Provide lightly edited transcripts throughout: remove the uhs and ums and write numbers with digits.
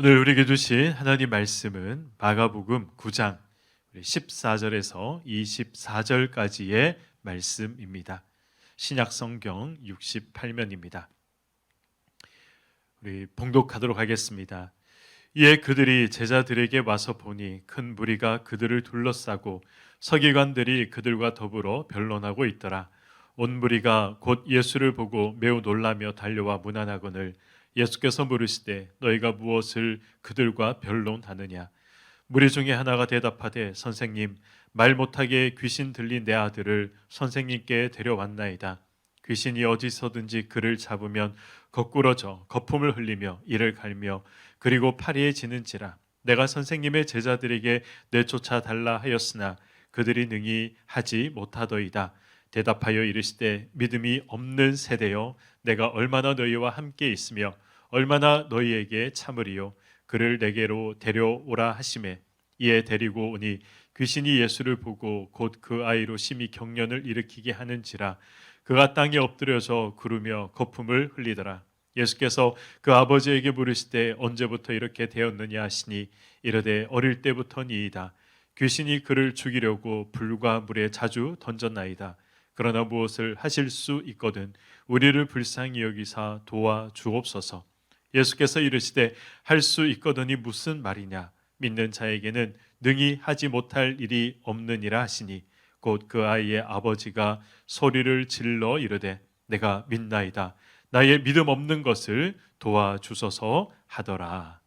오늘 우리에게 주신 하나님 말씀은 마가복음 9장 14절에서 24절까지의 말씀입니다. 신약 성경 68면입니다. 우리 봉독하도록 하겠습니다. 이에 그들이 제자들에게 와서 보니 큰 무리가 그들을 둘러싸고 서기관들이 그들과 더불어 변론하고 있더라. 온 무리가 곧 예수를 보고 매우 놀라며 달려와 문안하거늘 예수께서 물으시되 너희가 무엇을 그들과 변론하느냐. 무리 중에 하나가 대답하되 선생님, 말 못하게 귀신 들린 내 아들을 선생님께 데려왔나이다. 귀신이 어디서든지 그를 잡으면 거꾸러져 거품을 흘리며 이를 갈며 그리고 파리에 지는지라. 내가 선생님의 제자들에게 내쫓아 달라 하였으나 그들이 능히 하지 못하더이다. 대답하여 이르시되 믿음이 없는 세대여, 내가 얼마나 너희와 함께 있으며 얼마나 너희에게 참으리요. 그를 내게로 데려오라 하시매 이에 데리고 오니 귀신이 예수를 보고 곧 그 아이로 심히 경련을 일으키게 하는지라. 그가 땅에 엎드려서 구르며 거품을 흘리더라. 예수께서 그 아버지에게 물으시되 언제부터 이렇게 되었느냐 하시니 이르되 어릴 때부터니이다. 귀신이 그를 죽이려고 불과 물에 자주 던졌나이다. 그러나 무엇을 하실 수 있거든 우리를 불쌍히 여기사 도와 주옵소서. 예수께서 이르시되 할 수 있거든이 무슨 말이냐. 믿는 자에게는 능히 하지 못할 일이 없느니라 하시니 곧 그 아이의 아버지가 소리를 질러 이르되 내가 믿나이다. 나의 믿음 없는 것을 도와주소서 하더라.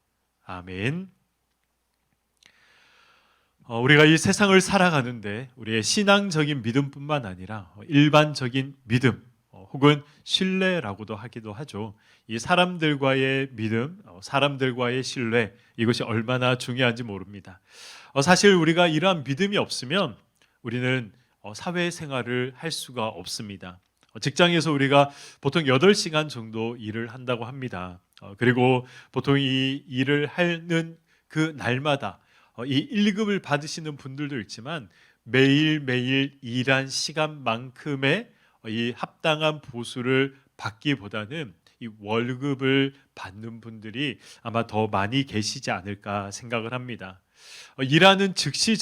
아멘. 우리가 이 세상을 살아가는데 우리의 신앙적인 믿음뿐만 아니라 일반적인 믿음 혹은 신뢰라고도 하기도 하죠. 이 사람들과의 믿음, 사람들과의 신뢰, 이것이 얼마나 중요한지 모릅니다. 사실 우리가 이러한 믿음이 없으면 우리는 사회생활을 할 수가 없습니다. 직장에서 우리가 보통 8시간 정도 일을 한다고 합니다. 그리고 보통 이 일을 하는 그 날마다 이 1급을 받으시는 분들도 있지만 매일매일 일한 시간만큼의 이 합당한 보수를 받기보다는 이 월급을 받는 분들이 아마 더 많이 계시지 않을까 생각을 합니다. 일하는 즉시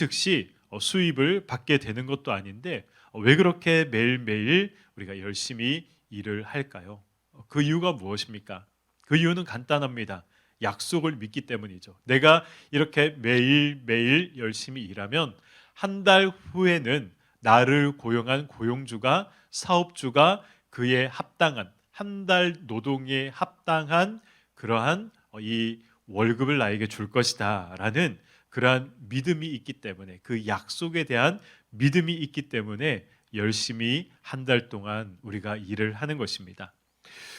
수입을 받게 되는 것도 아닌데 왜 그렇게 매일매일 우리가 열심히 일을 할까요? 그 이유가 무엇입니까? 그 이유는 간단합니다. 약속을 믿기 때문이죠. 내가 이렇게 매일매일 열심히 일하면 한 달 후에는 나를 고용한 고용주가, 사업주가 그의 합당한 한 달 노동에 합당한 그러한 이 월급을 나에게 줄 것이다 라는 그러한 믿음이 있기 때문에, 그 약속에 대한 믿음이 있기 때문에 열심히 한 달 동안 우리가 일을 하는 것입니다.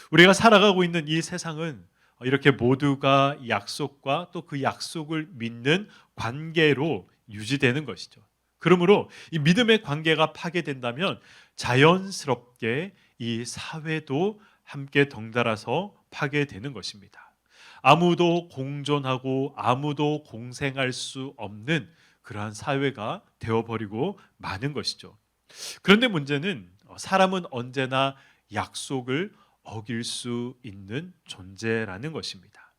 우리가 살아가고 있는 이 세상은 이렇게 모두가 약속과 또 그 약속을 믿는 관계로 유지되는 것이죠. 그러므로 이 믿음의 관계가 파괴된다면 자연스럽게 이 사회도 함께 덩달아서 파괴되는 것입니다. 아무도 공존하고 아무도 공생할 수 없는 그러한 사회가 되어버리고 마는 것이죠. 그런데 문제는 사람은 언제나 약속을 어길 수 있는 존재라는 것입니다.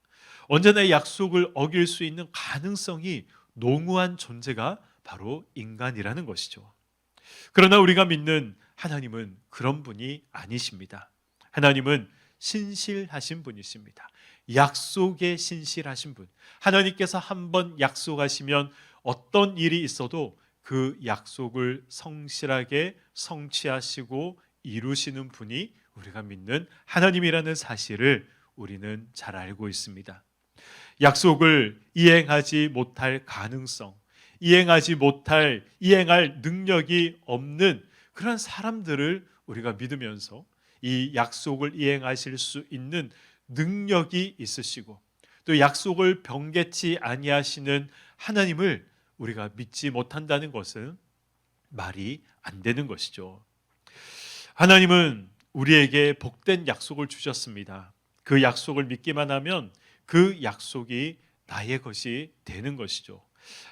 언제나 약속을 어길 수 있는 가능성이 농후한 존재가 바로 인간이라는 것이죠. 그러나 우리가 믿는 하나님은 그런 분이 아니십니다. 하나님은 신실하신 분이십니다. 약속에 신실하신 분. 하나님께서 한번 약속하시면 어떤 일이 있어도 그 약속을 성실하게 성취하시고 이루시는 분이 우리가 믿는 하나님이라는 사실을 우리는 잘 알고 있습니다. 약속을 이행하지 못할 가능성, 이행할 능력이 없는 그런 사람들을 우리가 믿으면서 이 약속을 이행하실 수 있는 능력이 있으시고 또 약속을 변개치 아니하시는 하나님을 우리가 믿지 못한다는 것은 말이 안 되는 것이죠. 하나님은 우리에게 복된 약속을 주셨습니다. 그 약속을 믿기만 하면 그 약속이 나의 것이 되는 것이죠.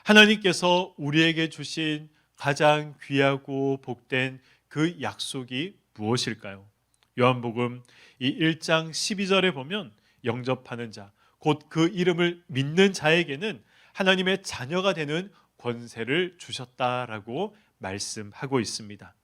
하나님께서 우리에게 주신 가장 귀하고 복된 그 약속이 무엇일까요? 요한복음 이 1장 12절에 보면 영접하는 자, 곧 그 이름을 믿는 자에게는 하나님의 자녀가 되는 권세를 주셨다라고 말씀하고 있습니다.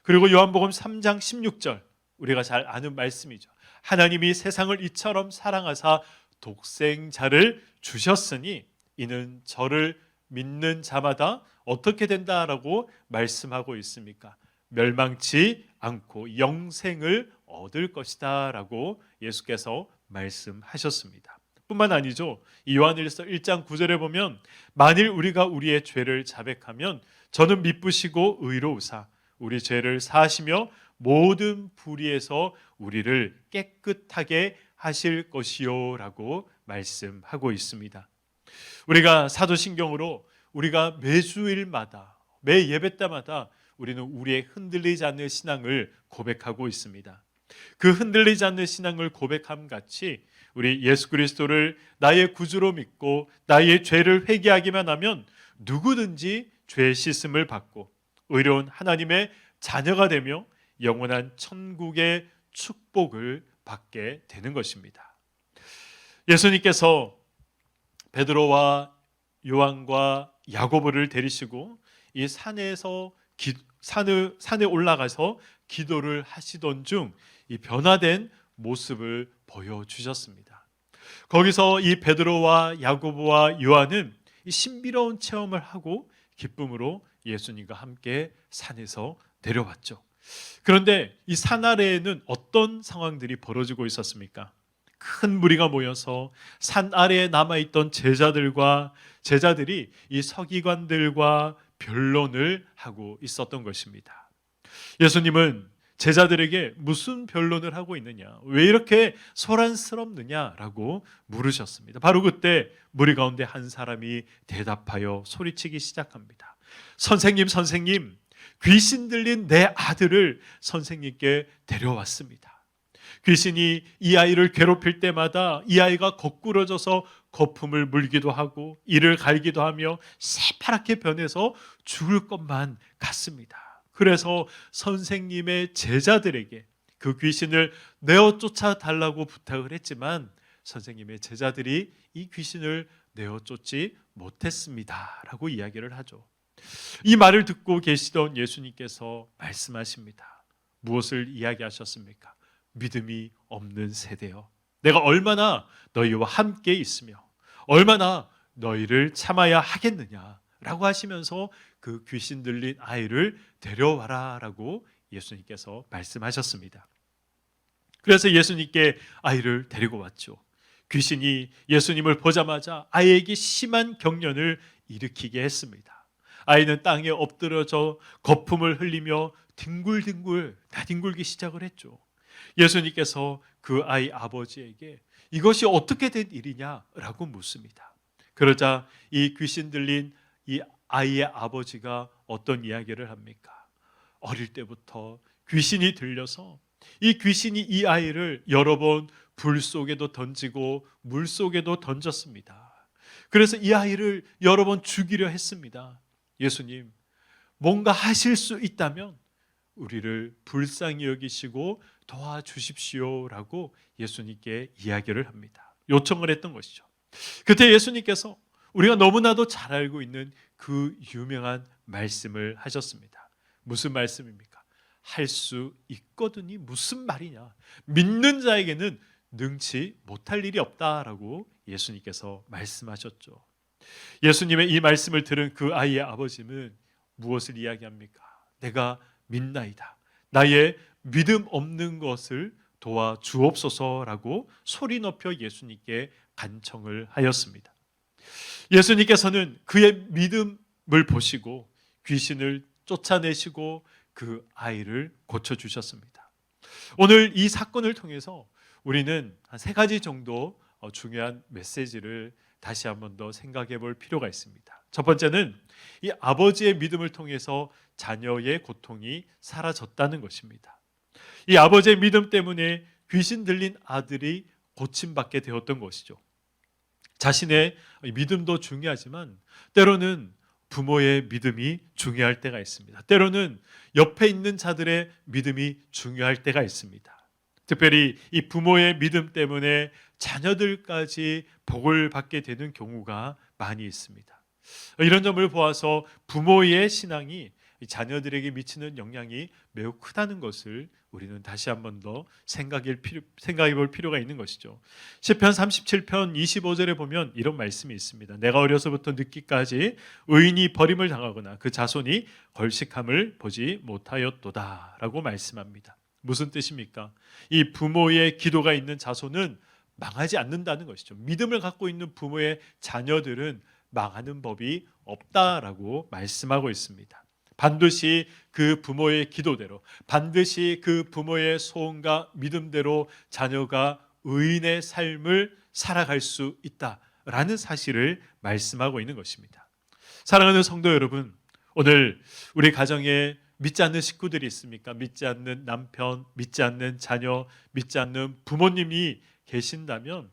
그리고 요한복음 3장 16절, 우리가 잘 아는 말씀이죠. 하나님이 세상을 이처럼 사랑하사 독생자를 주셨으니 이는 저를 믿는 자마다 어떻게 된다라고 말씀하고 있습니까? 멸망치 않고 영생을 얻을 것이다 라고 예수께서 말씀하셨습니다. 뿐만 아니죠. 이 요한일서 1장 9절에 보면 만일 우리가 우리의 죄를 자백하면 저는 미쁘시고 의로우사 우리 죄를 사하시며 모든 불의에서 우리를 깨끗하게 하실 것이요 라고 말씀하고 있습니다. 우리가 사도신경으로 우리가 매주일마다 매 예배 때마다 우리는 우리의 흔들리지 않는 신앙을 고백하고 있습니다. 그 흔들리지 않는 신앙을 고백함 같이 우리 예수 그리스도를 나의 구주로 믿고 나의 죄를 회개하기만 하면 누구든지 죄 씻음을 받고 의로운 하나님의 자녀가 되며 영원한 천국의 축복을 받게 되는 것입니다. 예수님께서 베드로와 요한과 야고보를 데리시고 이 산에 올라가서 기도를 하시던 중 이 변화된 모습을 보여주셨습니다. 거기서 이 베드로와 야고보와 요한은 이 신비로운 체험을 하고 기쁨으로 예수님과 함께 산에서 내려왔죠. 그런데 이 산 아래에는 어떤 상황들이 벌어지고 있었습니까? 큰 무리가 모여서 산 아래에 남아있던 제자들이 이 서기관들과 변론을 하고 있었던 것입니다. 예수님은 제자들에게 무슨 변론을 하고 있느냐, 왜 이렇게 소란스럽느냐라고 물으셨습니다. 바로 그때 무리 가운데 한 사람이 대답하여 소리치기 시작합니다. 선생님, 선생님, 귀신 들린 내 아들을 선생님께 데려왔습니다. 귀신이 이 아이를 괴롭힐 때마다 이 아이가 거꾸러져서 거품을 물기도 하고 이를 갈기도 하며 새파랗게 변해서 죽을 것만 같습니다. 그래서 선생님의 제자들에게 그 귀신을 내어 쫓아 달라고 부탁을 했지만 선생님의 제자들이 이 귀신을 내어 쫓지 못했습니다 라고 이야기를 하죠. 이 말을 듣고 계시던 예수님께서 말씀하십니다. 무엇을 이야기하셨습니까? 믿음이 없는 세대여, 내가 얼마나 너희와 함께 있으며 얼마나 너희를 참아야 하겠느냐라고 하시면서 그 귀신 들린 아이를 데려와라 라고 예수님께서 말씀하셨습니다. 그래서 예수님께 아이를 데리고 왔죠. 귀신이 예수님을 보자마자 아이에게 심한 경련을 일으키게 했습니다. 아이는 땅에 엎드려져 거품을 흘리며 뒹굴뒹굴 나뒹굴기 시작을 했죠. 예수님께서 그 아이 아버지에게 이것이 어떻게 된 일이냐라고 묻습니다. 그러자 이 귀신 들린 이 아이의 아버지가 어떤 이야기를 합니까? 어릴 때부터 귀신이 들려서 이 귀신이 이 아이를 여러 번 불 속에도 던지고 물 속에도 던졌습니다. 그래서 이 아이를 여러 번 죽이려 했습니다. 예수님, 뭔가 하실 수 있다면 우리를 불쌍히 여기시고 도와주십시오라고 예수님께 이야기를 합니다. 요청을 했던 것이죠. 그때 예수님께서 우리가 너무나도 잘 알고 있는 그 유명한 말씀을 하셨습니다. 무슨 말씀입니까? 할 수 있거든이 무슨 말이냐? 믿는 자에게는 능치 못할 일이 없다라고 예수님께서 말씀하셨죠. 예수님의 이 말씀을 들은 그 아이의 아버지는 무엇을 이야기합니까? 내가 믿나이다. 나의 믿음 없는 것을 도와주옵소서라고 소리 높여 예수님께 간청을 하였습니다. 예수님께서는 그의 믿음을 보시고 귀신을 쫓아내시고 그 아이를 고쳐주셨습니다. 오늘 이 사건을 통해서 우리는 한 세 가지 정도 중요한 메시지를 다시 한번 더 생각해 볼 필요가 있습니다. 첫 번째는 이 아버지의 믿음을 통해서 자녀의 고통이 사라졌다는 것입니다. 이 아버지의 믿음 때문에 귀신 들린 아들이 고침받게 되었던 것이죠. 자신의 믿음도 중요하지만 때로는 부모의 믿음이 중요할 때가 있습니다. 때로는 옆에 있는 자들의 믿음이 중요할 때가 있습니다. 특별히 이 부모의 믿음 때문에 자녀들까지 복을 받게 되는 경우가 많이 있습니다. 이런 점을 보아서 부모의 신앙이 자녀들에게 미치는 영향이 매우 크다는 것을 우리는 다시 한 번 더 생각해 볼 필요가 있는 것이죠. 시편 37편 25절에 보면 이런 말씀이 있습니다. 내가 어려서부터 늙기까지 의인이 버림을 당하거나 그 자손이 걸식함을 보지 못하였도다 라고 말씀합니다. 무슨 뜻입니까? 이 부모의 기도가 있는 자손은 망하지 않는다는 것이죠. 믿음을 갖고 있는 부모의 자녀들은 망하는 법이 없다라고 말씀하고 있습니다. 반드시 그 부모의 기도대로, 반드시 그 부모의 소원과 믿음대로 자녀가 의인의 삶을 살아갈 수 있다라는 사실을 말씀하고 있는 것입니다. 사랑하는 성도 여러분, 오늘 우리 가정에 믿지 않는 식구들이 있습니까? 믿지 않는 남편, 믿지 않는 자녀, 믿지 않는 부모님이 계신다면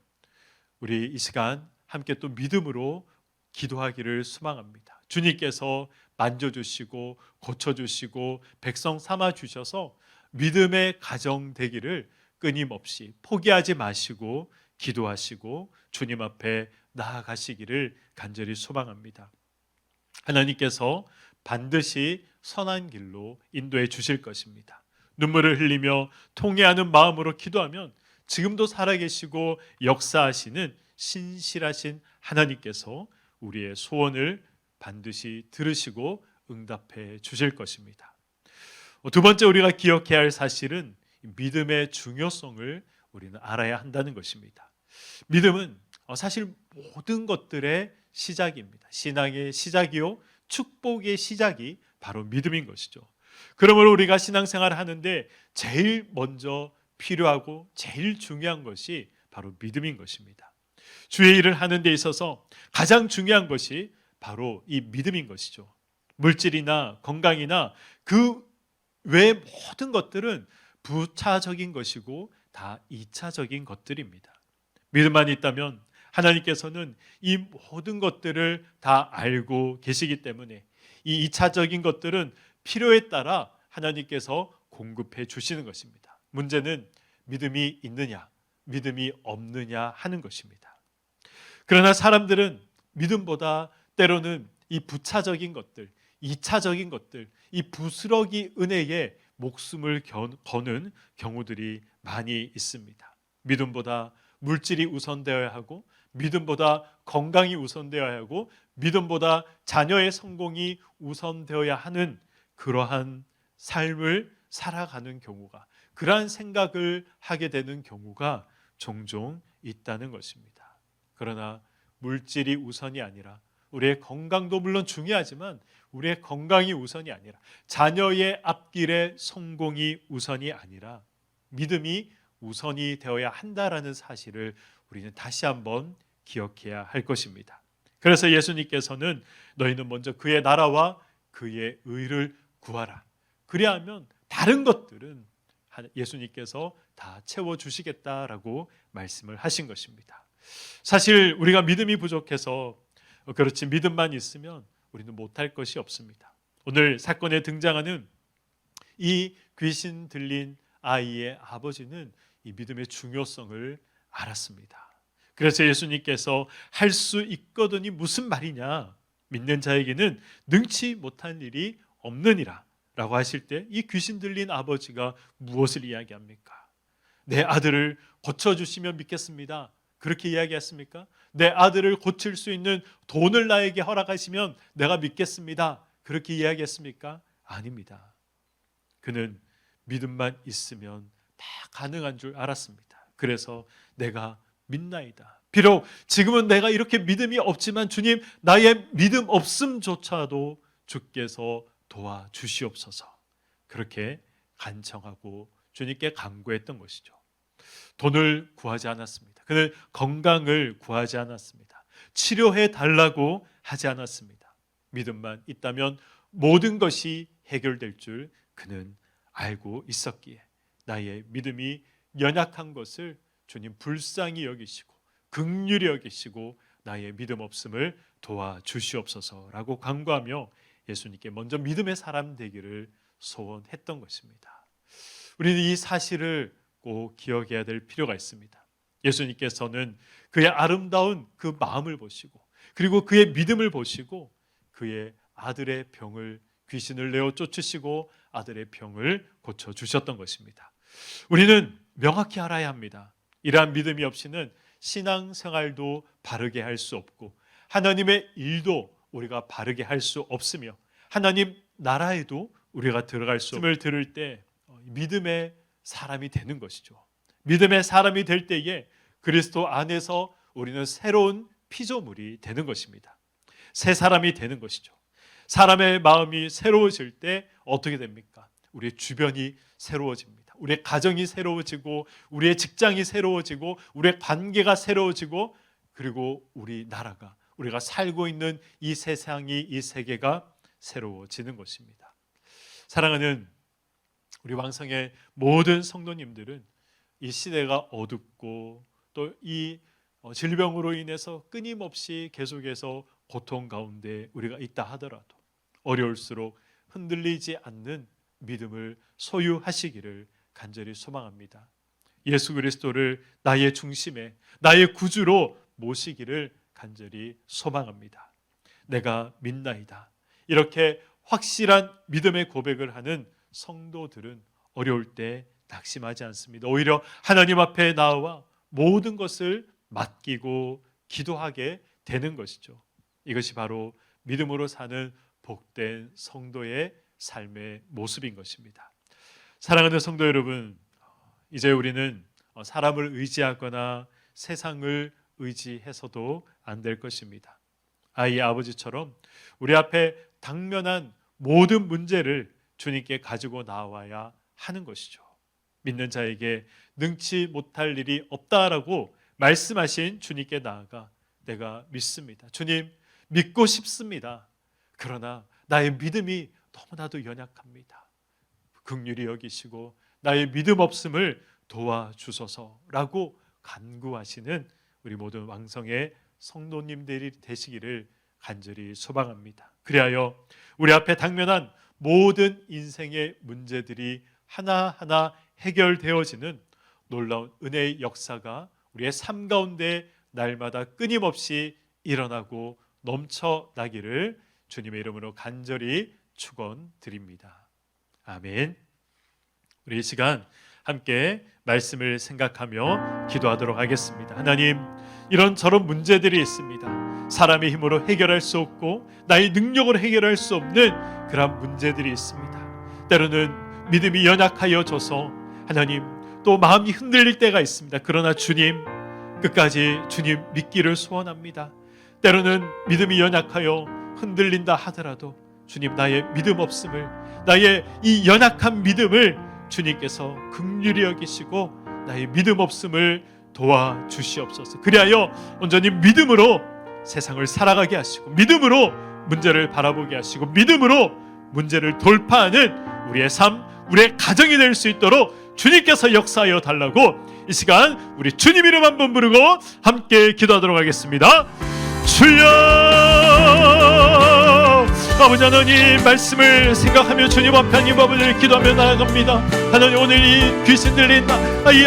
우리 이 시간 함께 또 믿음으로 기도하기를 소망합니다. 주님께서 만져주시고 고쳐주시고 백성 삼아주셔서 믿음의 가정 되기를 끊임없이 포기하지 마시고 기도하시고 주님 앞에 나아가시기를 간절히 소망합니다. 하나님께서 반드시 선한 길로 인도해 주실 것입니다. 눈물을 흘리며 통회하는 마음으로 기도하면 지금도 살아계시고 역사하시는 신실하신 하나님께서 우리의 소원을 반드시 들으시고 응답해 주실 것입니다. 두 번째 우리가 기억해야 할 사실은 믿음의 중요성을 우리는 알아야 한다는 것입니다. 믿음은 사실 모든 것들의 시작입니다. 신앙의 시작이요 축복의 시작이 바로 믿음인 것이죠. 그러므로 우리가 신앙생활을 하는데 제일 먼저 필요하고 제일 중요한 것이 바로 믿음인 것입니다. 주의 일을 하는 데 있어서 가장 중요한 것이 바로 이 믿음인 것이죠. 물질이나 건강이나 그 외 모든 것들은 부차적인 것이고 다 2차적인 것들입니다. 믿음만 있다면 하나님께서는 이 모든 것들을 다 알고 계시기 때문에 이 2차적인 것들은 필요에 따라 하나님께서 공급해 주시는 것입니다. 문제는 믿음이 있느냐, 믿음이 없느냐 하는 것입니다. 그러나 사람들은 믿음보다 때로는 이 부차적인 것들, 2차적인 것들, 이 부스러기 은혜에 목숨을 거는 경우들이 많이 있습니다. 믿음보다 물질이 우선되어야 하고 믿음보다 건강이 우선되어야 하고 믿음보다 자녀의 성공이 우선되어야 하는 그러한 삶을 살아가는 경우가, 그러한 생각을 하게 되는 경우가 종종 있다는 것입니다. 그러나 물질이 우선이 아니라 우리의 건강도 물론 중요하지만 우리의 건강이 우선이 아니라 자녀의 앞길의 성공이 우선이 아니라 믿음이 우선이 되어야 한다라는 사실을 우리는 다시 한번 기억해야 할 것입니다. 그래서 예수님께서는 너희는 먼저 그의 나라와 그의 의를 구하라. 그리하면 다른 것들은 예수님께서 다 채워주시겠다라고 말씀을 하신 것입니다. 사실 우리가 믿음이 부족해서 그렇지 믿음만 있으면 우리는 못할 것이 없습니다. 오늘 사건에 등장하는 이 귀신 들린 아이의 아버지는 이 믿음의 중요성을 알았습니다. 그래서 예수님께서 할 수 있거든이 무슨 말이냐, 믿는 자에게는 능치 못한 일이 없느니라 라고 하실 때 이 귀신 들린 아버지가 무엇을 이야기합니까? 내 아들을 고쳐주시면 믿겠습니다. 그렇게 이야기했습니까? 내 아들을 고칠 수 있는 돈을 나에게 허락하시면 내가 믿겠습니다. 그렇게 이야기했습니까? 아닙니다. 그는 믿음만 있으면 다 가능한 줄 알았습니다. 그래서 내가 믿나이다. 비록 지금은 내가 이렇게 믿음이 없지만 주님, 나의 믿음 없음조차도 주께서 도와주시옵소서. 그렇게 간청하고 주님께 간구했던 것이죠. 돈을 구하지 않았습니다. 그는 건강을 구하지 않았습니다. 치료해 달라고 하지 않았습니다. 믿음만 있다면 모든 것이 해결될 줄 그는 알고 있었기에 나의 믿음이 연약한 것을 주님 불쌍히 여기시고 긍휼히 여기시고 나의 믿음 없음을 도와주시옵소서라고 간구하며 예수님께 먼저 믿음의 사람 되기를 소원했던 것입니다. 우리는 이 사실을 꼭 기억해야 될 필요가 있습니다. 예수님께서는 그의 아름다운 그 마음을 보시고 그리고 그의 믿음을 보시고 그의 아들의 병을 귀신을 내어 쫓으시고 아들의 병을 고쳐주셨던 것입니다. 우리는 명확히 알아야 합니다. 이러한 믿음이 없이는 신앙생활도 바르게 할 수 없고 하나님의 일도 우리가 바르게 할 수 없으며 하나님 나라에도 우리가 들어갈 수 없음을 들을 때 믿음의 사람이 되는 것이죠. 믿음의 사람이 될 때에 그리스도 안에서 우리는 새로운 피조물이 되는 것입니다. 새 사람이 되는 것이죠. 사람의 마음이 새로워질 때 어떻게 됩니까? 우리의 주변이 새로워집니다. 우리의 가정이 새로워지고 우리의 직장이 새로워지고 우리의 관계가 새로워지고 그리고 우리 나라가 우리가 살고 있는 이 세상이 이 세계가 새로워지는 것입니다. 사랑하는 우리 왕성의 모든 성도님들은 이 시대가 어둡고 또 이 질병으로 인해서 끊임없이 계속해서 고통 가운데 우리가 있다 하더라도 어려울수록 흔들리지 않는 믿음을 소유하시기를 간절히 소망합니다. 예수 그리스도를 나의 중심에 나의 구주로 모시기를 간절히 소망합니다. 내가 믿나이다. 이렇게 확실한 믿음의 고백을 하는 성도들은 어려울 때 낙심하지 않습니다. 오히려 하나님 앞에 나와 모든 것을 맡기고 기도하게 되는 것이죠. 이것이 바로 믿음으로 사는 복된 성도의 삶의 모습인 것입니다. 사랑하는 성도 여러분, 이제 우리는 사람을 의지하거나 세상을 의지해서도 안 될 것입니다. 아이의 아버지처럼 우리 앞에 당면한 모든 문제를 주님께 가지고 나와야 하는 것이죠. 믿는 자에게 능치 못할 일이 없다라고 말씀하신 주님께 나아가 내가 믿습니다. 주님 믿고 싶습니다. 그러나 나의 믿음이 너무나도 연약합니다. 긍휼히 여기시고 나의 믿음 없음을 도와주소서라고 간구하시는 우리 모든 왕성의 성도님들이 되시기를 간절히 소망합니다. 그리하여 우리 앞에 당면한 모든 인생의 문제들이 하나하나 해결되어지는 놀라운 은혜의 역사가 우리의 삶 가운데 날마다 끊임없이 일어나고 넘쳐나기를 주님의 이름으로 간절히 축원드립니다. 아멘. 우리 이 시간 함께 말씀을 생각하며 기도하도록 하겠습니다. 하나님, 이런저런 문제들이 있습니다. 사람의 힘으로 해결할 수 없고 나의 능력으로 해결할 수 없는 그런 문제들이 있습니다. 때로는 믿음이 연약하여져서 하나님 또 마음이 흔들릴 때가 있습니다. 그러나 주님 끝까지 주님 믿기를 소원합니다. 때로는 믿음이 연약하여 흔들린다 하더라도 주님 나의 믿음 없음을 나의 이 연약한 믿음을 주님께서 긍휼히 여기시고 나의 믿음 없음을 도와주시옵소서. 그리하여 온전히 믿음으로 세상을 살아가게 하시고 믿음으로 문제를 바라보게 하시고 믿음으로 문제를 돌파하는 우리의 삶, 우리의 가정이 될 수 있도록 주님께서 역사하여 달라고 이 시간 우리 주님 이름 한번 부르고 함께 기도하도록 하겠습니다. 주여, 아버지 하나님 말씀을 생각하며 주님 앞에 하나님 아버지를 기도하며 나아갑니다. 하나님 오늘 이 귀신 들린 아이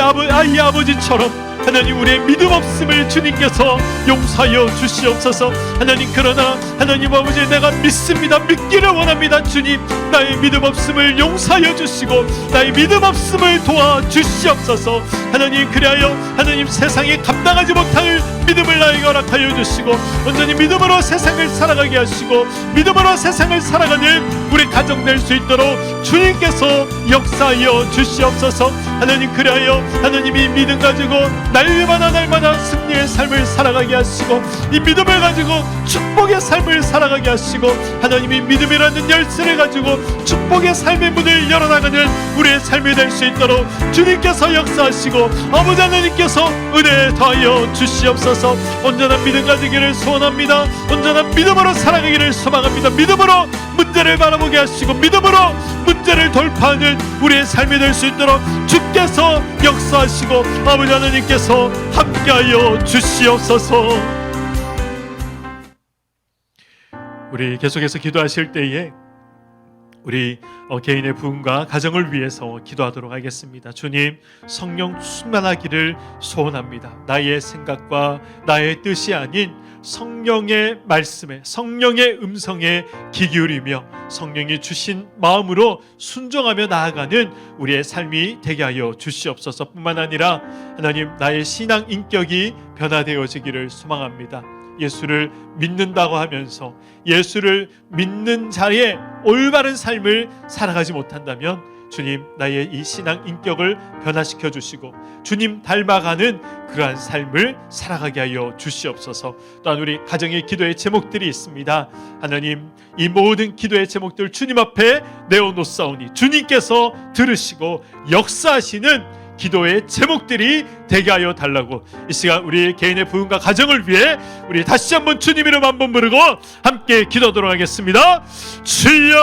아버지처럼 하나님 우리의 믿음 없음을 주님께서 용서하여 주시옵소서. 하나님 그러나 하나님 아버지 내가 믿습니다. 믿기를 원합니다. 주님 나의 믿음 없음을 용서하여 주시고 나의 믿음 없음을 도와주시옵소서. 하나님 그리하여 하나님 세상에 감당하지 못할 믿음을 나에게 허락하여 주시고 온전히 믿음으로 세상을 살아가게 하시고 믿음으로 세상을 살아가는 우리 가정 될 수 있도록 주님께서 역사하여 주시옵소서. 하나님 그리하여 하나님이 믿음 가지고 날마다 승리의 삶을 살아가게 하시고 이 믿음을 가지고 축복의 삶을 살아가게 하시고 하나님이 믿음이라는 열쇠를 가지고 축복의 삶의 문을 열어나가는 우리의 삶이 될 수 있도록 주님께서 역사하시고 아버지 하나님께서 은혜 더하여 주시옵소서. 온전한 믿음 가지기를 소원합니다. 온전한 믿음으로 살아가기를 소망합니다. 믿음으로 문제를 바라보게 하시고 믿음으로 문제를 돌파하는 우리의 삶이 될 수 있도록 주께서 역사하시고 아버지 하나님께서 함께하여 주시옵소서. 우리 계속해서 기도하실 때에 우리 개인의 부흥과 가정을 위해서 기도하도록 하겠습니다. 주님, 성령 충만하기를 소원합니다. 나의 생각과 나의 뜻이 아닌 성령의 말씀에, 성령의 음성에 귀 기울이며 성령이 주신 마음으로 순종하며 나아가는 우리의 삶이 되게 하여 주시옵소서. 뿐만 아니라 하나님, 나의 신앙 인격이 변화되어지기를 소망합니다. 예수를 믿는다고 하면서 예수를 믿는 자리에 올바른 삶을 살아가지 못한다면 주님, 나의 이 신앙 인격을 변화시켜 주시고 주님 닮아가는 그러한 삶을 살아가게 하여 주시옵소서. 또한 우리 가정의 기도의 제목들이 있습니다. 하나님, 이 모든 기도의 제목들 주님 앞에 내어놓사오니 주님께서 들으시고 역사하시는 기도의 제목들이 되게 하여 달라고, 이 시간 우리 개인의 부흥과 가정을 위해 우리 다시 한번 주님 이름 한번 부르고 함께 기도하도록 하겠습니다. 주여,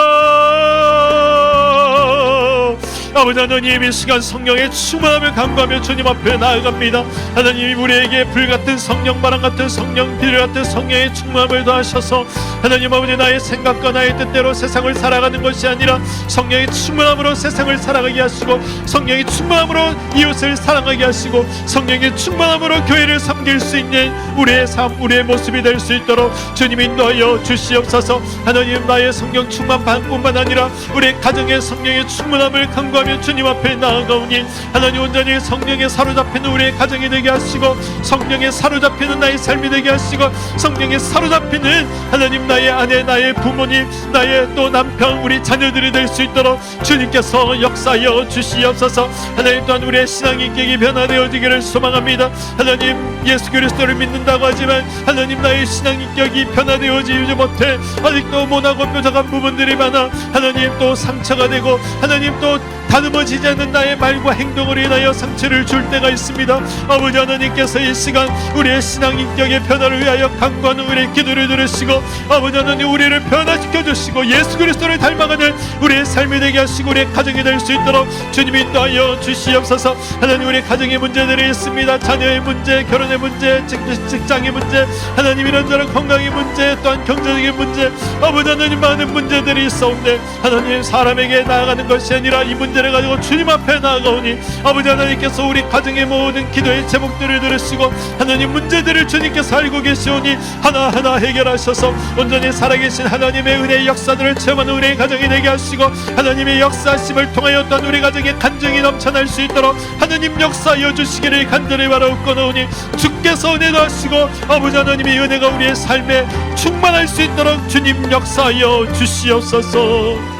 아버지 하나님, 이 시간 성령의 충만함을 간구하며 주님 앞에 나아갑니다. 하나님, 우리에게 불같은 성령, 바람 같은 성령, 비를 같은 성령의 충만함을 더하셔서 하나님 아버지, 나의 생각과 나의 뜻대로 세상을 살아가는 것이 아니라 성령의 충만함으로 세상을 살아가게 하시고 성령의 충만함으로 이웃을 사랑하게 하시고 성령의 충만함으로 교회를 섬길 수 있는 우리의 삶, 우리의 모습이 될 수 있도록 주님 인도하여 주시옵소서. 하나님, 나의 성령 충만뿐만 아니라 우리 가정의 성령의 충만함을 간구하며 주님 앞에 나아가오니 하나님, 온전히 성령에 사로잡히는 우리의 가정이 되게 하시고 성령에 사로잡히는 나의 삶이 되게 하시고 성령에 사로잡히는 하나님, 나의 아내, 나의 부모님, 나의 또 남편, 우리 자녀들이 될 수 있도록 주님께서 역사하여 주시옵소서. 하나님, 또한 우리의 신앙 인격이 변화되어지기를 소망합니다. 하나님, 예수 그리스도를 믿는다고 하지만 하나님, 나의 신앙 인격이 변화되어지지 못해 아직도 못하고 뾰족한 부분들이 많아 하나님, 또 상처가 되고 하나님, 또 다듬어지지 않는 나의 말과 행동으로 인하여 상처를 줄 때가 있습니다. 아버지 하나님께서 이 시간 우리의 신앙 인격의 변화를 위하여 간구하는 우리의 기도를 들으시고 아버지 하나님, 우리를 변화시켜 주시고 예수 그리스도를 닮아가는 우리의 삶이 되게 하시고 우리의 가정이 될 수 있도록 주님이 인도하여 주시옵소서. 하나님, 우리 가정의 문제들이 있습니다. 자녀의 문제, 결혼의 문제, 직장의 문제, 하나님 이런저런 건강의 문제, 또한 경제적인 문제, 아버지 하나님, 많은 문제들이 있어온데 하나님, 사람에게 나아가는 것이 아니라 이 문제를 가지고 주님 앞에 나아가오니 아버지 하나님께서 우리 가정의 모든 기도의 제목들을 들으시고 하나님, 문제들을 주님께서 알고 계시오니 하나하나 해결하셔서 온전히 살아계신 하나님의 은혜의 역사들을 체험하는 우리의 가정이 되게 하시고 하나님의 역사심을 통하여 또한 우리 가정의 간증이 넘쳐날 수 있도록 하나님 역사하여 주시기를 간절히 바라옵고나오니 주께서 은혜도 하시고 아버지 하나님의 은혜가 우리의 삶에 충만할 수 있도록 주님 역사하여 주시옵소서.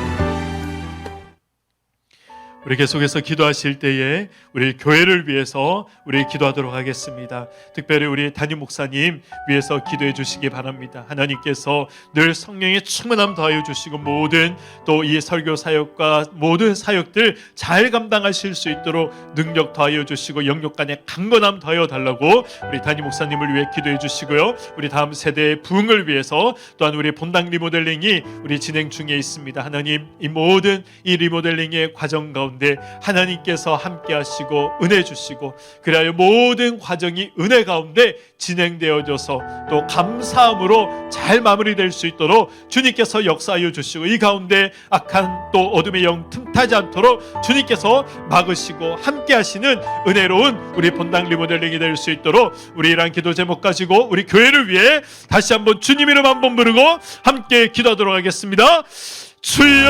우리 계속해서 기도하실 때에 우리 교회를 위해서 우리 기도하도록 하겠습니다. 특별히 우리 담임 목사님 위해서 기도해 주시기 바랍니다. 하나님께서 늘 성령의 충만함 더하여 주시고 모든 또 이 설교 사역과 모든 사역들 잘 감당하실 수 있도록 능력 더하여 주시고 영역 간의 강건함 더하여 달라고 우리 담임 목사님을 위해 기도해 주시고요. 우리 다음 세대의 부흥을 위해서 또한 우리 본당 리모델링이 우리 진행 중에 있습니다. 하나님, 이 모든 이 리모델링의 과정 가운데 하나님께서 함께 하시고 은혜 주시고 그리하여 모든 과정이 은혜 가운데 진행되어져서 또 감사함으로 잘 마무리될 수 있도록 주님께서 역사하여 주시고 이 가운데 악한 또 어둠의 영 틈타지 않도록 주님께서 막으시고 함께 하시는 은혜로운 우리 본당 리모델링이 될 수 있도록 우리 이러한 기도 제목 가지고 우리 교회를 위해 다시 한번 주님 이름 한번 부르고 함께 기도하도록 하겠습니다. 주여,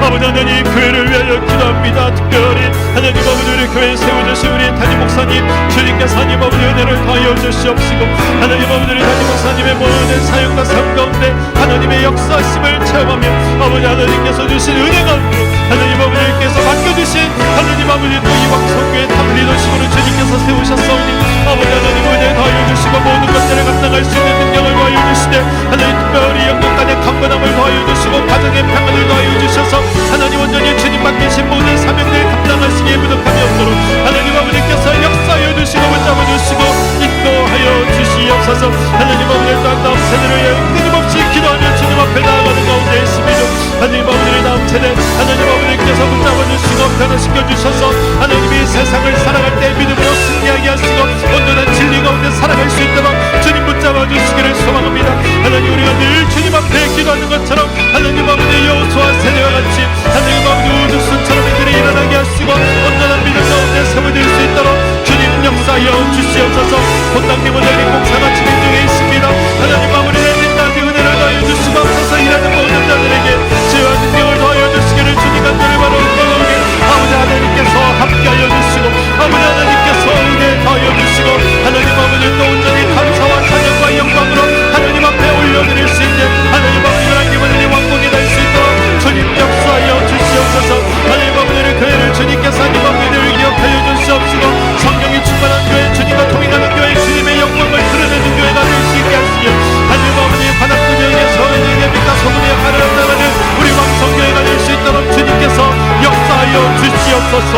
아버지 하나님, 교회를 위하여 기도합니다. 특별히 하나님 아버지, 우리 교회에 세워주신 우리 담임 목사님 주님께서 하나님 아버지 은혜를 더하여 주시옵시고 하나님 아버지, 우리 담임 목사님의 모든 사역과 삶 가운데 하나님의 역사심을 체험하며 아버지 하나님께서 주신 은혜 가운데 하나님 아버지께서 맡겨주신 하나님 아버지 또 이 방송교회 탑 리더십으로 주님께서 세우셨사오니 아버지 하나님 은혜 더하여 주시고 모든 것들을 감당할 수 있는 능력을 더하여 주시되 하나님 특별히 영국 간의 강건함을 더하여 주시고 가정의 평안을 더하여 주셔서 하나님 온전히 주님 맡기신 모든 사명들을 감당하시기에 부족함이 없도록 하나님 아버지께서 역사하여 주시고 붙잡아 주시고 인도하여 주시옵소서. 하나님 아버지, 또한 다음 세대를 위해 끊임없이 기도하며 주님 앞에 나아가는 가운데 있습니다. 하나님 아버지, 다음 세대 하나님 아버지께서 붙잡아 주시고 변화시켜 주셔서 하나님이 세상을 살아갈 때 믿음으로 승리하게 하시고 온전한 진리 가운데 살아갈 수 있도록 주님 붙잡아 주시기를 소망합니다. 하나님, 우리가 늘 주님 앞에 기도하는 것처럼 하나님 아버지 여호수아 세대와 같이 하나님 아버지 우주선처럼 이들이 일어나게 하시고 온전한 믿음 가운데 세워질 수 있도록 주님 역사하여 주시옵소서. 본당님은 여기 공사가 진행 중에 있습니다. 하나님 아버지 내진 나지 은혜를 더하여 주시옵소서. 일하는 모든 자들에게 지혜와 능력을 더하여 주시기를 주님 간절히 바라옵나오니 아버지 하나님께서 함께하여 주시고 아버지 하나님께서 은혜 더하여 주시고 하나님 아버지 또 온전히 감사와 찬양과 영광으로 하나님 앞에 올려드릴 수 있는 하나님 아버지 하나님 은혜의 왕국이 될 수 있도록 주님 역사하여 주시옵소서. 하나님 아버지를 그 애를 주님께서 하나님 아버지를 기억하여 주시옵시고 성령이 충만한 교회 주님과 통행하는 교회 주님의 영광을 드러내는 교회가 될 수 있게 하시며 하나님 아버지 바닥구멍에 서인에게 빛과 소금의 역할을 감당하는 우리 왕성교회가 될 수 있도록 주님께서 역사하여 주시옵소서.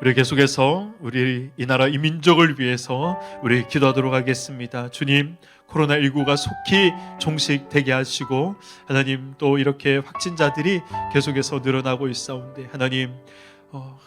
우리 계속해서 우리 이 나라 이 민족을 위해서 우리 기도하도록 하겠습니다. 주님, 코로나19가 속히 종식되게 하시고 하나님 또 이렇게 확진자들이 계속해서 늘어나고 있사온데 하나님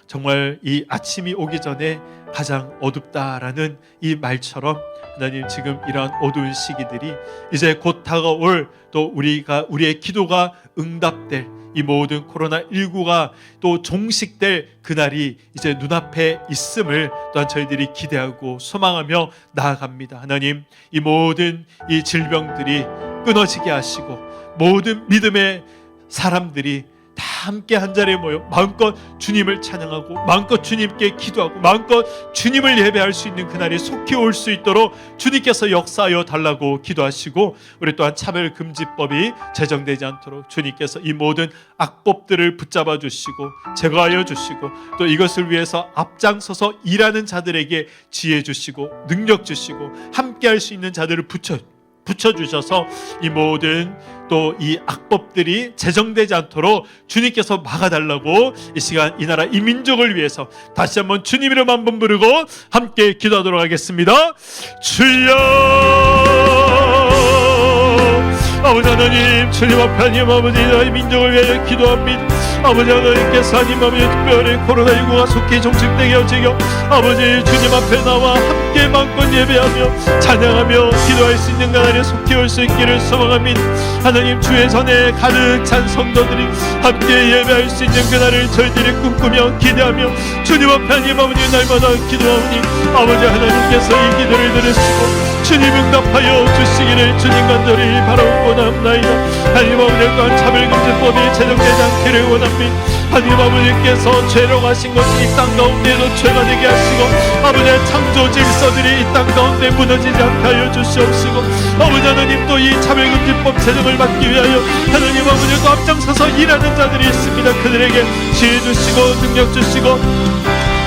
정말 이 아침이 오기 전에 가장 어둡다라는 이 말처럼 하나님 지금 이러한 어두운 시기들이 이제 곧 다가올 또 우리의 기도가 응답될 이 모든 코로나19가 또 종식될 그날이 이제 눈앞에 있음을 또한 저희들이 기대하고 소망하며 나아갑니다. 하나님 이 모든 이 질병들이 끊어지게 하시고 모든 믿음의 사람들이 다 함께 한자리에 모여 마음껏 주님을 찬양하고 마음껏 주님께 기도하고 마음껏 주님을 예배할 수 있는 그날이 속히 올 수 있도록 주님께서 역사하여 달라고 기도하시고 우리 또한 차별금지법이 제정되지 않도록 주님께서 이 모든 악법들을 붙잡아 주시고 제거하여 주시고 또 이것을 위해서 앞장서서 일하는 자들에게 지혜 주시고 능력 주시고 함께 할 수 있는 자들을 붙여주셔서 이 모든 또 이 악법들이 제정되지 않도록 주님께서 막아달라고 이 시간 이 나라 이 민족을 위해서 다시 한번 주님 이름 한번 부르고 함께 기도하도록 하겠습니다. 주여 아버지 하나님 주님 앞에 하나님 아버지 이 민족을 위하여 기도합니다. 아버지 하나님께서 하나님 아버지 특별히 코로나19가 속히 종식되게 하시고 아버지 주님 앞에 나와 함께 마음껏 예배하며 찬양하며 기도할 수 있는 그날에 속히 올 수 있기를 소망합니다. 하나님 주의 전에 가득 찬 성도들이 함께 예배할 수 있는 그날을 저희들이 꿈꾸며 기대하며 주님 앞에 하나님 아버지 날마다 기도하오니 아버지 하나님께서 이 기도를 들으시고 주님 응답하여 주시기를 주님 간절히 바라옵나이다. 하나님 아버지 또한 차별금지법이 제정되지 않기를 원합니다. 하나님 아버지께서 죄로 가신 것이 이 땅 가운데도 죄가 되게 하시고 아버지의 창조 질서들이 이 땅 가운데 무너지지 않게 하여 주시옵시고 아버지 하나님 또 이 차별금지법 제정을 막기 위하여 하나님 아버지도 앞장서서 일하는 자들이 있습니다. 그들에게 지혜 주시고 능력 주시고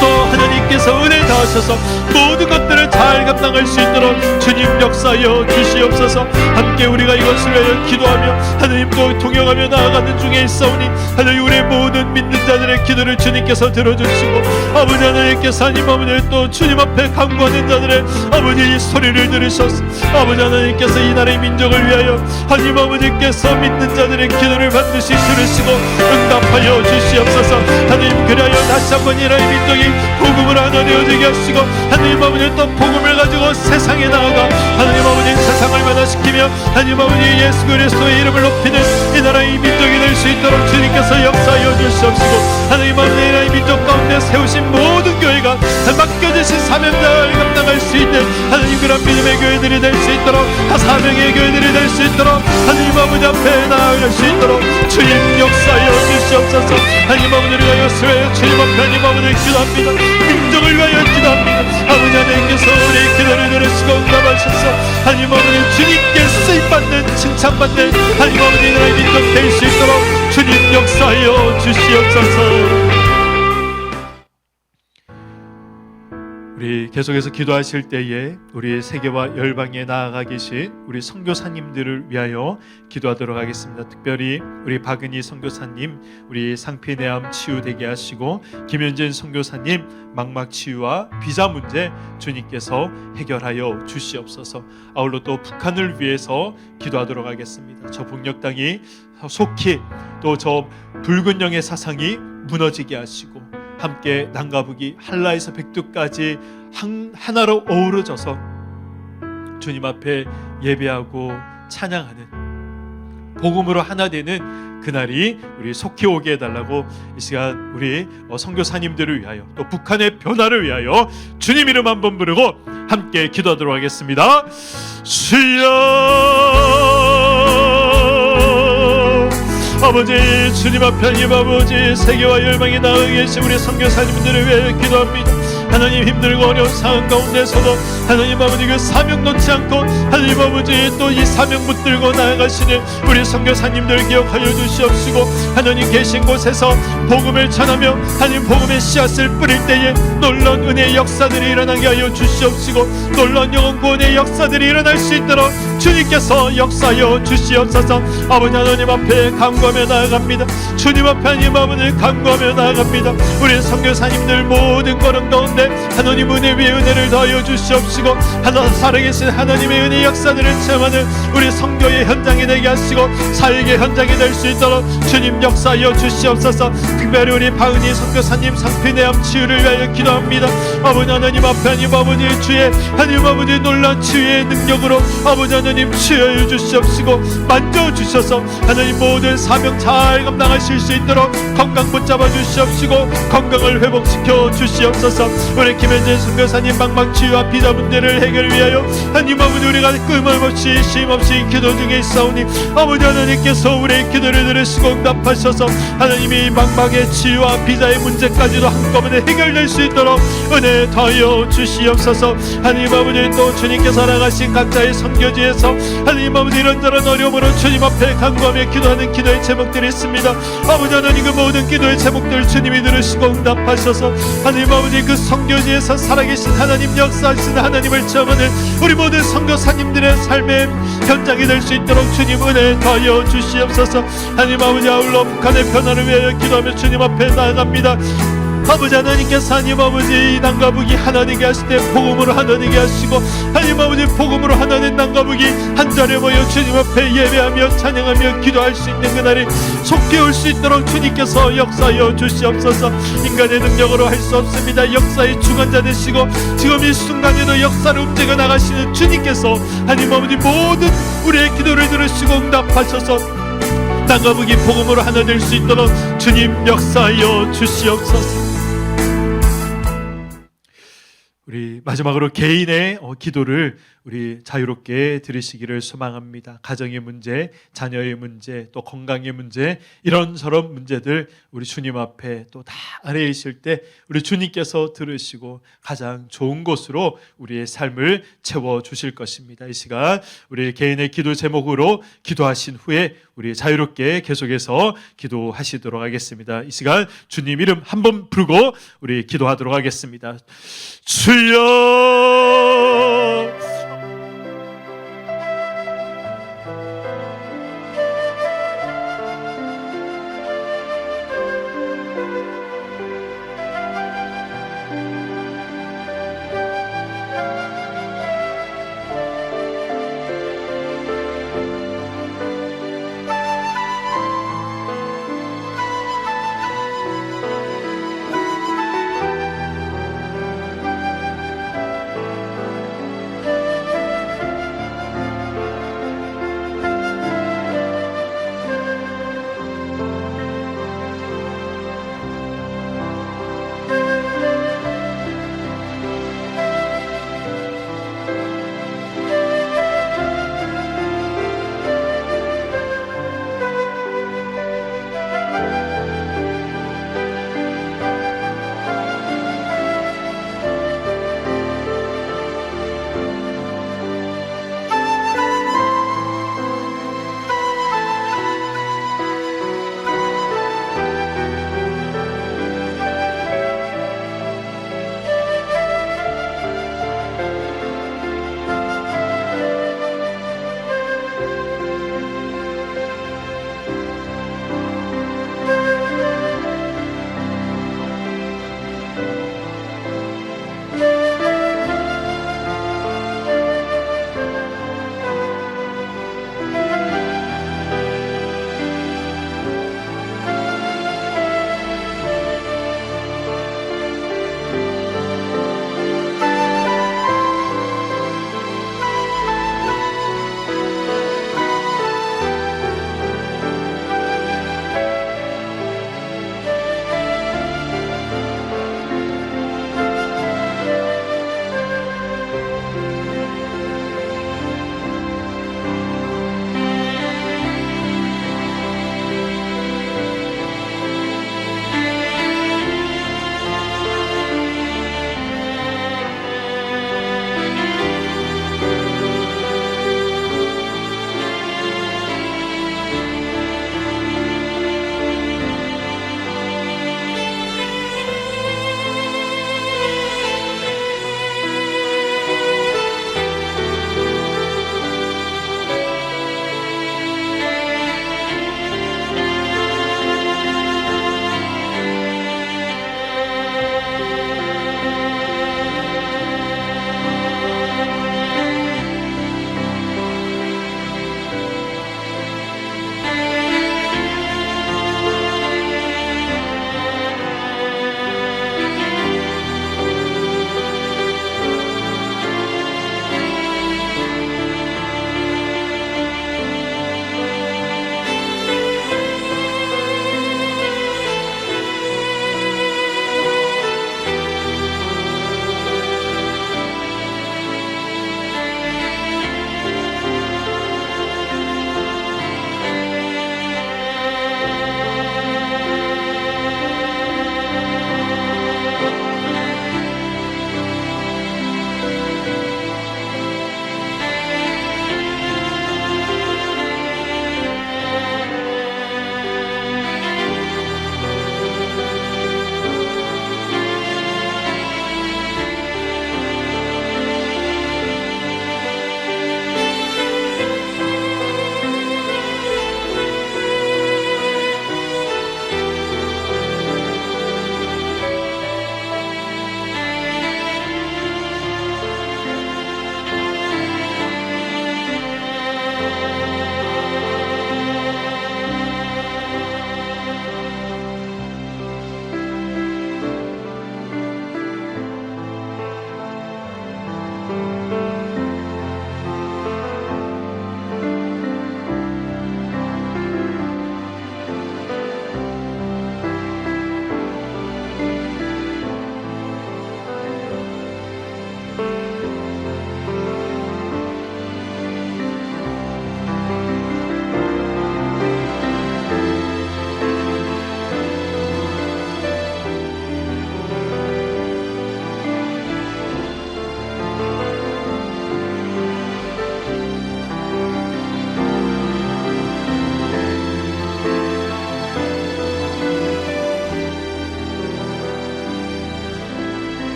또 하나님께서 은혜 다하셔서 모든 것들을 잘 감당할 수 있도록 주님 역사하여 주시옵소서. 함께 우리가 이것을 위하여 기도하며 하나님도 동역하며 나아가는 중에 있사오니 하나님 우리의 모든 믿는 자들의 기도를 주님께서 들어주시고 아버지 하나님께서 하나님 아버지 또 주님 앞에 간구하는 자들의 아버지 이 소리를 들으셔서 아버지 하나님께서 이 나라의 민족을 위하여 하나님 아버지께서 믿는 자들의 기도를 반드시 들으시고 응답하여 주시옵소서. 하나님 그리하여 다시 한번 이 나라의 민족이 복음을 하나 되어지게 하시고 하나님 아버지 또 복음을 가지고 세상에 나아가 하나님 아버지 세상을 변화시키며 하나님 아버지 예수 그리스도의 이름을 높이는 이 나라의 민족이 될 수 있도록 주님께서 역사하여 주시옵시고 하나님 아버지 이 나라의 민족 가운데 세우신 모든 교회가 맡겨주신 사명을 감당할 수 있는 하나님 그런 믿음의 교회들이 될 수 있도록 사명의 교회들이 될 수 있도록 하나님 아버지 앞에 나아갈 수 있도록 주님 역사하여 주시옵소서. 하나님 아버지를 위하여 주님 앞에 하나님 아버지를 기도합니다. 민족을 위하여 기도합니다. 아버지 하나님께서 우리의 기도를 들으시고 응답하셔서 하나님 아버지 주님께 쓰임받는 칭찬받는 하나님 아버지 나라의 민족 될 수 있도록 주님 역사하여 주시옵소서. 우리 계속해서 기도하실 때에 우리 세계와 열방에 나아가 계신 우리 선교사님들을 위하여 기도하도록 하겠습니다. 특별히 우리 박은희 선교사님 우리 상피내암 치유되게 하시고 김현진 선교사님 망막 치유와 비자 문제 주님께서 해결하여 주시옵소서. 아울러 또 북한을 위해서 기도하도록 하겠습니다. 저 북녘 땅이 속히 또 저 붉은 영의 사상이 무너지게 하시고 함께 남과 북이 한라에서 백두까지 하나로 어우러져서 주님 앞에 예배하고 찬양하는, 복음으로 하나 되는 그날이 우리 속히 오게 해달라고 이 시간 우리 선교사님들을 위하여, 또 북한의 변화를 위하여 주님 이름 한번 부르고 함께 기도하도록 하겠습니다. 주여, 아버지, 주님 앞에 하나님 아버지, 세계와 열방에 나가 계신 우리 선교사님들을 위해 기도합니다. 하나님, 힘들고 어려운 상황 가운데서도 하나님 아버지 그 사명 놓지 않고 하나님 아버지 또 이 사명 붙들고 나아가시는 우리 선교사님들 기억하여 주시옵시고, 하나님 계신 곳에서 복음을 전하며 하나님 복음의 씨앗을 뿌릴 때에 놀라운 은혜의 역사들이 일어나게 하여 주시옵시고, 놀라운 영혼 구원의 역사들이 일어날 수 있도록 주님께서 역사하여 주시옵소서. 아버지 하나님 앞에 간구하며 나아갑니다. 주님 앞에 하나님 아버지 간구하며 나아갑니다. 우리 선교사님들 모든 걸음 가운데 하나님 은혜 위에 은혜를 더하여 주시옵시고, 하나 살아계신 하나님의 은혜 역사들을 체험하는 우리 선교의 현장이 되게 하시고 사역의 현장이 될 수 있도록 주님 역사하여 주시옵소서. 특별히 우리 바은희 선교사님 상피내암 치유를 위하여 기도합니다. 아버지 하나님 앞에 하나님 아버지 주의 하나님 아버지 놀라운 치유의 능력으로 아버지 하나님 치유해 주시옵시고, 만져주셔서 하나님 모든 사명 잘 감당하실 수 있도록 건강 붙잡아 주시옵시고 건강을 회복시켜 주시옵소서. 우리 김현재 선교사님 방방치유와 비자 문제를 해결 위하여 하나님 아버지 우리가 끊임없이 쉼없이 기도 중에 있사오니 아버지 하나님께서 우리의 기도를 들으시고 응답하셔서 하나님이 방방의 치유와 비자의 문제까지도 한꺼번에 해결될 수 있도록 은혜 더하여 주시옵소서. 하나님 아버지 또 주님께서 나가신 각자의 선교지에서 하나님 아버지 이런저런 어려움으로 주님 앞에 간구하며 기도하는 기도의 제목들이 있습니다. 아버지 하나님 그 모든 기도의 제목들 주님이 들으시고 응답하셔서 하나님 아버지 그 선교지에서 살아계신 하나님 역사하신 하나님을 체험하는 우리 모든 선교사님들의 삶의 현장이 될 수 있도록 주님 은혜 더하여 주시옵소서. 하나님 아버지 아울러 북한의 변화를 위하여 기도하며 주님 앞에 나아갑니다. 아버지 하나님께서 하나님 아버지 이 남과 북이 하나 되게 하실 때 복음으로 하나 되게 하시고 하나님 아버지 복음으로 하나 된 남과 북이 한자리에 모여 주님 앞에 예배하며 찬양하며 기도할 수 있는 그날이 속히 올 수 있도록 주님께서 역사하여 주시옵소서. 인간의 능력으로 할 수 없습니다. 역사의 주관자 되시고 지금 이 순간에도 역사를 움직여 나가시는 주님께서 하나님 아버지 모든 우리의 기도를 들으시고 응답하셔서 남과 북이 복음으로 하나 될 수 있도록 주님 역사하여 주시옵소서. 우리 마지막으로 개인의 기도를 우리 자유롭게 들으시기를 소망합니다. 가정의 문제, 자녀의 문제, 또 건강의 문제, 이런저런 문제들 우리 주님 앞에 또 다 아래에 있을 때 우리 주님께서 들으시고 가장 좋은 곳으로 우리의 삶을 채워주실 것입니다. 이 시간 우리 개인의 기도 제목으로 기도하신 후에 우리 자유롭게 계속해서 기도하시도록 하겠습니다. 이 시간 주님 이름 한번 부르고 우리 기도하도록 하겠습니다. 주여,